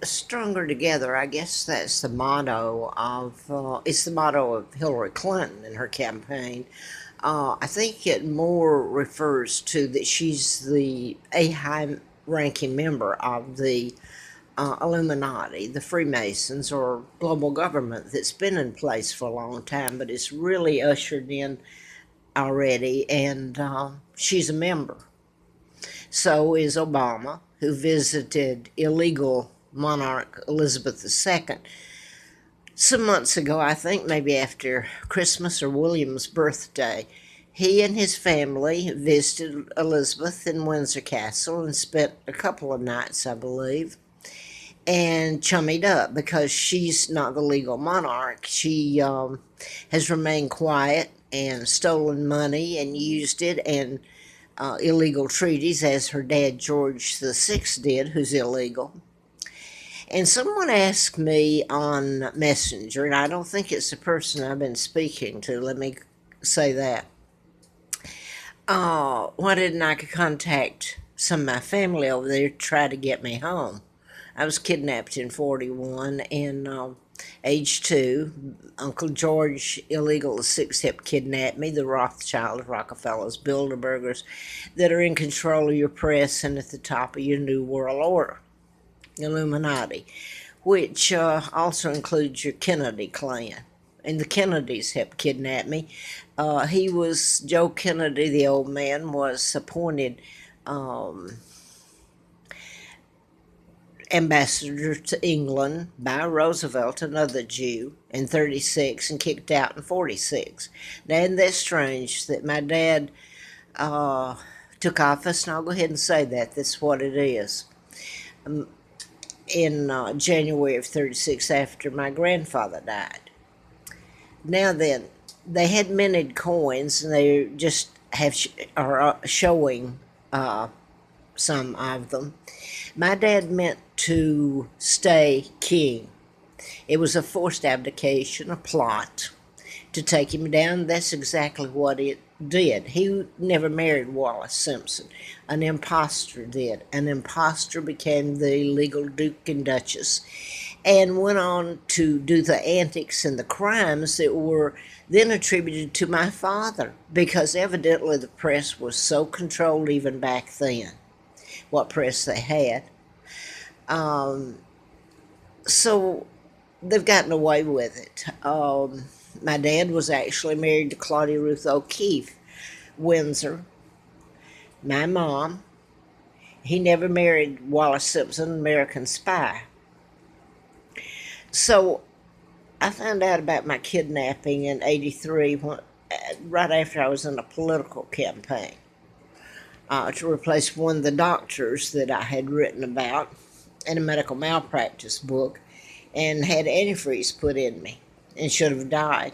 Stronger together, I guess that's the motto of, it's the motto of Hillary Clinton in her campaign. I think it more refers to that she's a high ranking member of the Illuminati, the Freemasons, or global government that's been in place for a long time, but it's really ushered in already, and she's a member. So is Obama, who visited illegal monarch Elizabeth II some months ago, I think maybe after Christmas or William's birthday. He and his family visited Elizabeth in Windsor Castle and spent a couple of nights, I believe, and chummied up because she's not the legal monarch. She has remained quiet and stolen money and used it, and illegal treaties, as her dad George VI did, who's illegal. And someone asked me on Messenger, and I don't think it's the person I've been speaking to, let me say that. Why didn't I contact some of my family over there to try to get me home? I was kidnapped in 41, and age 2. Uncle George, illegal VI, helped kidnap me. The Rothschilds, Rockefellers, Bilderbergers that are in control of your press and at the top of your New World Order. Illuminati, which also includes your Kennedy clan. And the Kennedys helped kidnap me. Joe Kennedy, the old man, was appointed ambassador to England by Roosevelt, another Jew, in 36 and kicked out in 46. Now, isn't that strange that my dad took office? And I'll go ahead and say that. That's what it is. In January of 36, after my grandfather died. Now then, they had minted coins, and they just are showing some of them. My dad meant to stay king. It was a forced abdication, a plot to take him down. That's exactly what it did. He never married Wallace Simpson. An imposter did. An imposter became the legal Duke and Duchess and went on to do the antics and the crimes that were then attributed to my father, because evidently the press was so controlled even back then, what press they had. So they've gotten away with it. My dad was actually married to Claudia Ruth O'Keefe, Windsor. My mom, he never married Wallace Simpson, American Spy. So I found out about my kidnapping in 83, right after I was in a political campaign to replace one of the doctors that I had written about in a medical malpractice book and had antifreeze put in me and should have died.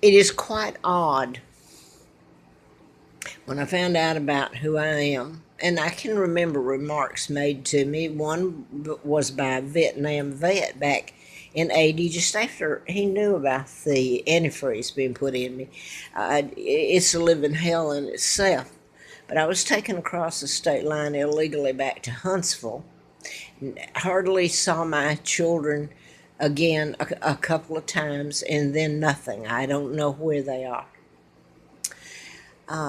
It is quite odd when I found out about who I am, and I can remember remarks made to me. One was by a Vietnam vet back in 80, just after he knew about the antifreeze being put in me. It's a living hell in itself. But I was taken across the state line illegally back to Huntsville. Hardly saw my children again a couple of times, and then nothing. I don't know where they are.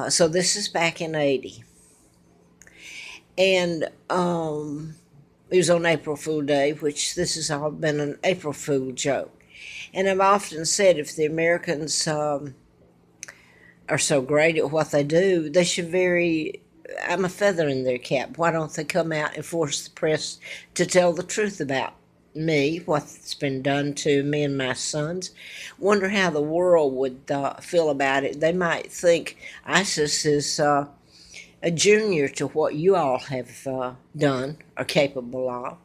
So this is back in 80. And it was on April Fool Day, which this has all been an April Fool joke. And I've often said, if the Americans are so great at what they do, they should I'm a feather in their cap. Why don't they come out and force the press to tell the truth about me, what's been done to me and my sons? Wonder how the world would feel about it. They might think ISIS is a junior to what you all have done or capable of.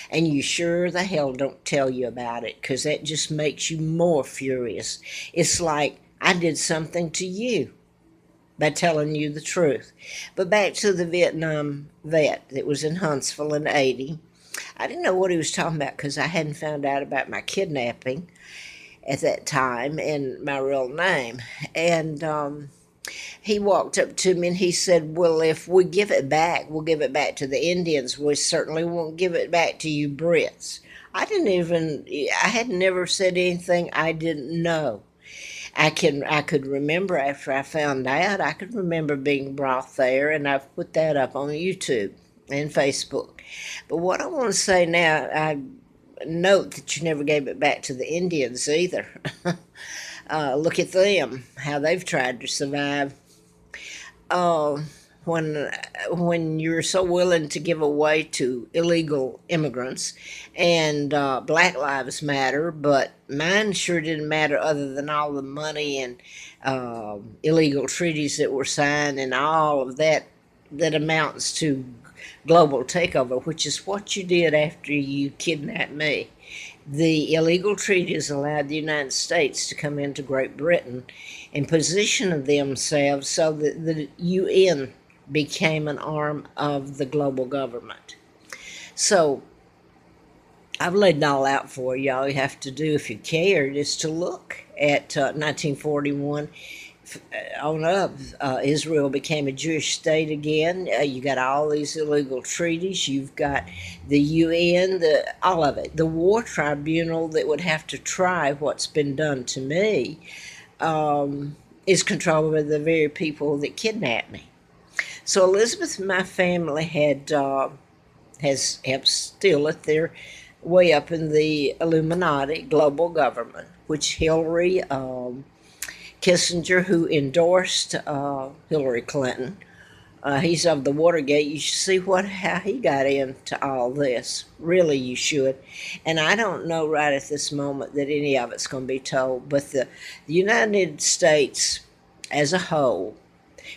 And you sure the hell don't tell you about it, because that just makes you more furious. It's like I did something to you by telling you the truth. But back to the Vietnam vet that was in Huntsville in 80. I didn't know what he was talking about because I hadn't found out about my kidnapping at that time and my real name. And he walked up to me and he said, "Well, if we give it back, we'll give it back to the Indians. We certainly won't give it back to you Brits." I had never said anything I didn't know. I could remember after I found out, I could remember being brought there, and I've put that up on YouTube and Facebook. But what I want to say now, I note that you never gave it back to the Indians either. Look at them, how they've tried to survive. Uh, when you're so willing to give away to illegal immigrants, and Black Lives Matter, but mine sure didn't matter other than all the money and illegal treaties that were signed and all of that that amounts to global takeover, which is what you did after you kidnapped me. The illegal treaties allowed the United States to come into Great Britain and position themselves so that the UN became an arm of the global government. So I've laid it all out for you. All you have to do, if you cared, is to look at 1941 on up. Israel became a Jewish state again. You got all these illegal treaties. You've got the UN, all of it. The war tribunal that would have to try what's been done to me is controlled by the very people that kidnapped me. So Elizabeth and my family has helped steal it. They're way up in the Illuminati global government, which Hillary Kissinger, who endorsed Hillary Clinton, he's of the Watergate. You should see how he got into all this. Really, you should. And I don't know right at this moment that any of it's going to be told, but the United States as a whole,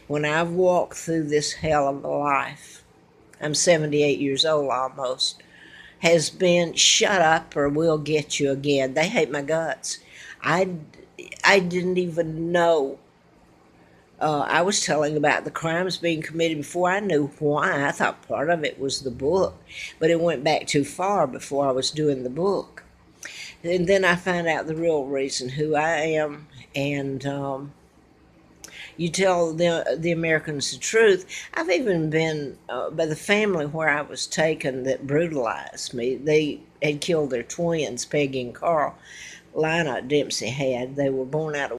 when I've walked through this hell of a life, I'm 78 years old almost, has been shut up or we'll get you again. They hate my guts. I didn't even know. I was telling about the crimes being committed before I knew why. I thought part of it was the book, but it went back too far before I was doing the book. And then I found out the real reason, who I am, and you tell the Americans the truth. I've even been by the family where I was taken that brutalized me. They had killed their twins, Peggy and Carl. Lina Dempsey had. They were born out of